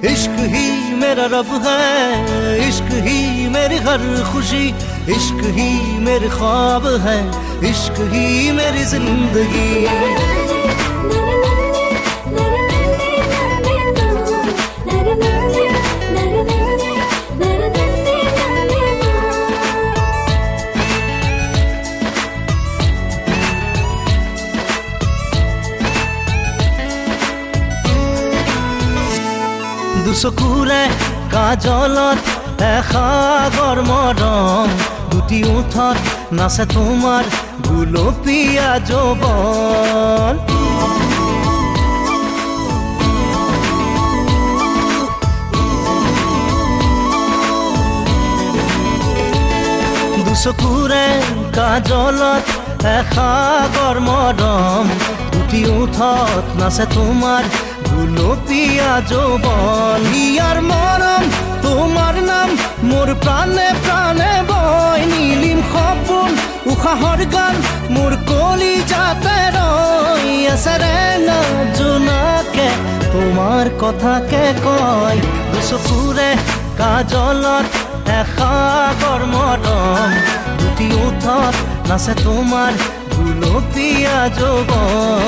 इश्क ही मेरा रब है, इश्क ही मेरी हर खुशी, इश्क ही मेरे ख्वाब है, इश्क ही मेरी जिंदगी। দুচকুৰে কাজলত এসাগৰ মৰম, দুটি ওঠত নাচে তোমাৰ গুলপীয়া যৌৱন। দুচকুৰে কাজলত এসাগৰ মৰম, দুটি ওঠত নাচে তোমাৰ গুলপীয়া যৌৱন। ইয়াৰ মৰম তোমাৰ নাম মোৰ প্ৰাণে প্ৰাণে বয়, নীলিম সপোন উশাহৰ গান মোৰ কলিজাতে ৰৈ আছে ৰেঙা জোনাকে তোমাৰ কথাকে কয়। দুচকুৰে কাজলত এসাগৰ মৰম, দুটি ওঠত নাচে তোমাৰ গুলপীয়া যৌৱন।